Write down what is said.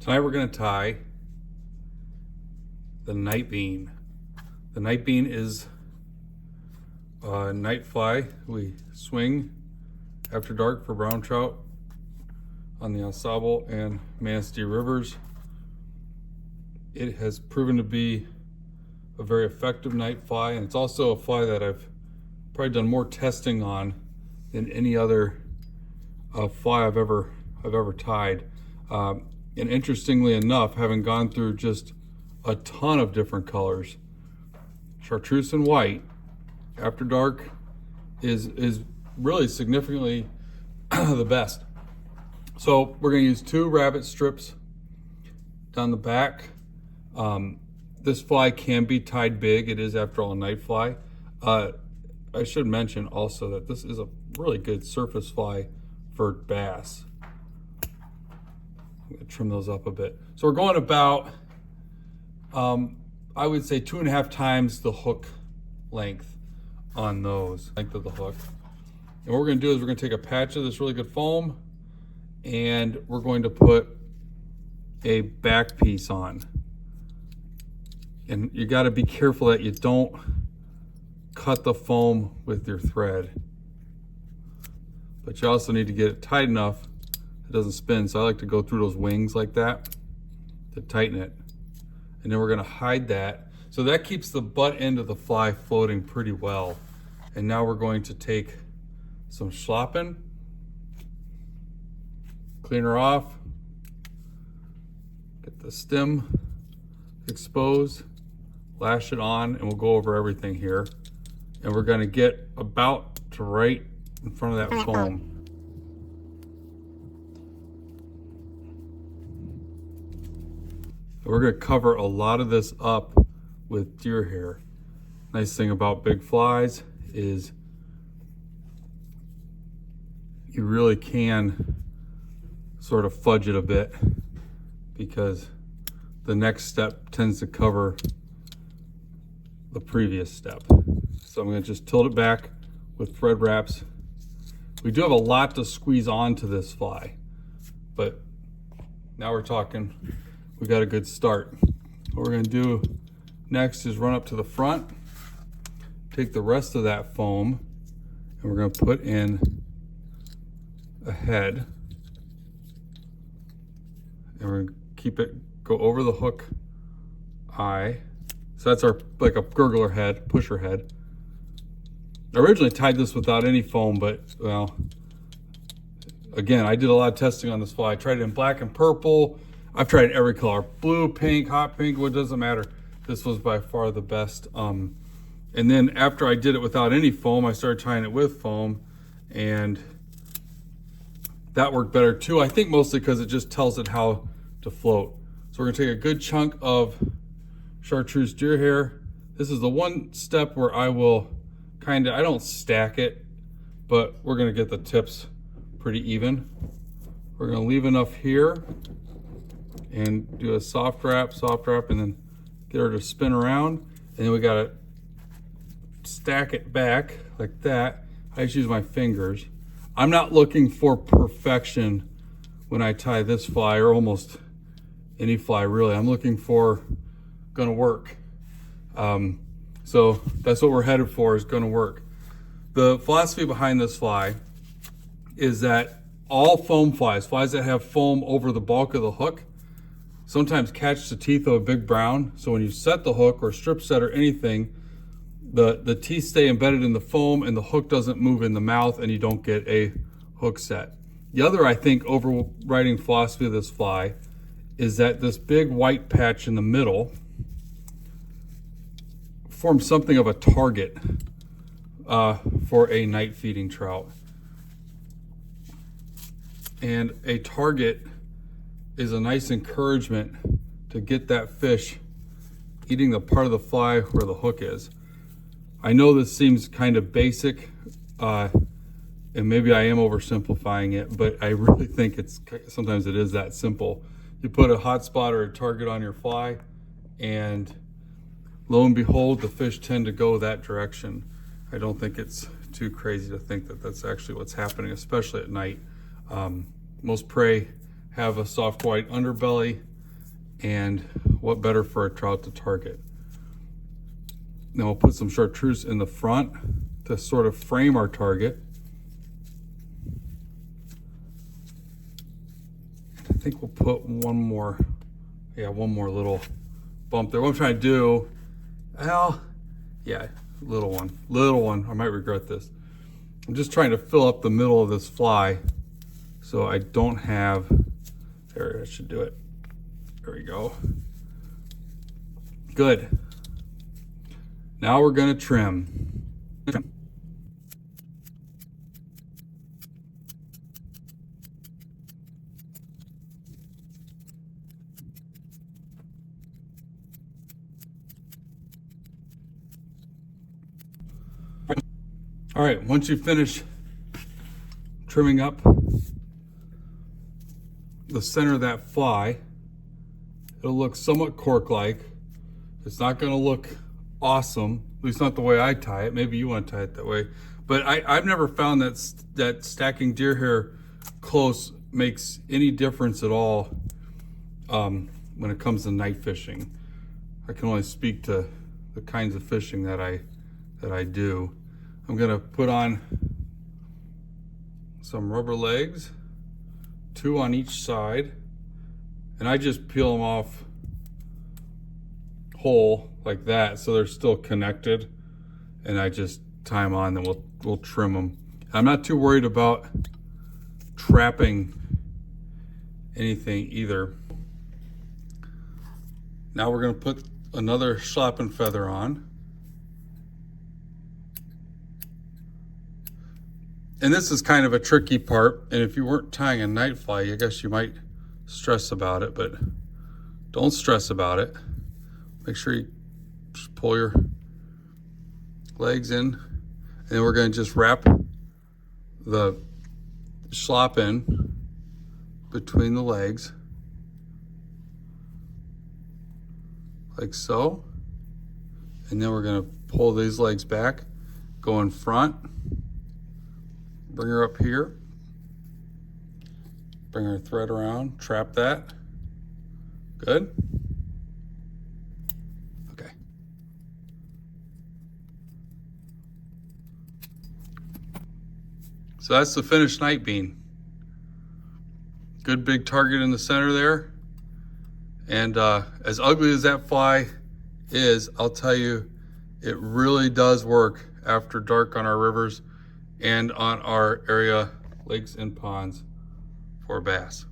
Tonight we're going to tie the night bean. The night bean is a night fly we swing after dark for brown trout on the Au Sable and Manistee rivers. It has proven to be a very effective night fly, and it's also a fly that I've probably done more testing on than any other fly I've ever tied. And interestingly enough, having gone through just a ton of different colors, chartreuse and white after dark is really significantly the best. So we're going to use 2 rabbit strips down the back. This fly can be tied big. It is, after all, a night fly. I should mention also that this is a really good surface fly for bass. I'm going to trim those up a bit. So we're going about, I would say 2.5 times the hook length on those, length of the hook. And what we're going to do is we're going to take a patch of this really good foam, and we're going to put a back piece on. And you got to be careful that you don't cut the foam with your thread. But you also need to get it tight enough it doesn't spin. So I like to go through those wings like that to tighten it. And then we're going to hide that. So that keeps the butt end of the fly floating pretty well. And now we're going to take some schlappen, clean her off, get the stem exposed, lash it on, and we'll go over everything here. And we're going to get about to right in front of that foam. We're going to cover a lot of this up with deer hair. Nice thing about big flies is you really can sort of fudge it a bit, because the next step tends to cover the previous step. So I'm going to just tilt it back with thread wraps. We do have a lot to squeeze onto this fly, but now we're talking, we got a good start. What we're going to do next is run up to the front, take the rest of that foam, and we're going to put in a head, and we're going to keep it go over the hook eye. So that's our, like a gurgler head, pusher head. I originally tied this without any foam, but well, again, I did a lot of testing on this fly. I tried it in black and purple. I've tried every color, blue, pink, hot pink, what doesn't matter. This was by far the best. And then after I did it without any foam, I started tying it with foam, and that worked better too. I think mostly because it just tells it how to float. So we're gonna take a good chunk of chartreuse deer hair. This is the one step where I will I don't stack it, but we're gonna get the tips pretty even. We're gonna leave enough here and do a soft wrap, and then get her to spin around. And then we gotta stack it back like that. I just use my fingers. I'm not looking for perfection when I tie this fly, or almost any fly really. I'm looking for gonna work. So that's what we're headed for, is gonna work. The philosophy behind this fly is that all foam flies that have foam over the bulk of the hook, sometimes catch the teeth of a big brown. So when you set the hook or strip set or anything, the teeth stay embedded in the foam and the hook doesn't move in the mouth, and you don't get a hook set. The other, I think, overriding philosophy of this fly is that this big white patch in the middle forms something of a target for a night feeding trout. And a target is a nice encouragement to get that fish eating the part of the fly where the hook is. I know this seems kind of basic, and maybe I am oversimplifying it, but I really think sometimes it is that simple. You put a hot spot or a target on your fly, and lo and behold, the fish tend to go that direction. I don't think it's too crazy to think that that's actually what's happening, especially at night. Most prey have a soft white underbelly, and what better for a trout to target. Then we'll put some chartreuse in the front to sort of frame our target. I think we'll put one more little bump there. What I'm trying to do, well, yeah, little one. I might regret this. I'm just trying to fill up the middle of this fly so I don't have, there, I should do it. There we go. Good. Now we're gonna trim. All right, once you finish trimming up the center of that fly, it'll look somewhat cork-like. It's not gonna look awesome, at least not the way I tie it. Maybe you want to tie it that way. But I've never found that stacking deer hair close makes any difference at all when it comes to night fishing. I can only speak to the kinds of fishing that I do. I'm gonna put on some rubber legs, 2 on each side, and I just peel them off whole like that so they're still connected, and I just tie them on, then we'll trim them. I'm not too worried about trapping anything either. Now we're gonna put another schlap and feather on. And this is kind of a tricky part, and if you weren't tying a night fly, I guess you might stress about it, but don't stress about it. Make sure you just pull your legs in, and then we're gonna just wrap the schlop in between the legs, like so. And then we're gonna pull these legs back, go in front, bring her up here, bring her thread around, trap that. Good. Okay. So that's the finished night bean. Good big target in the center there. And as ugly as that fly is, I'll tell you, it really does work after dark on our rivers and on our area lakes and ponds for bass.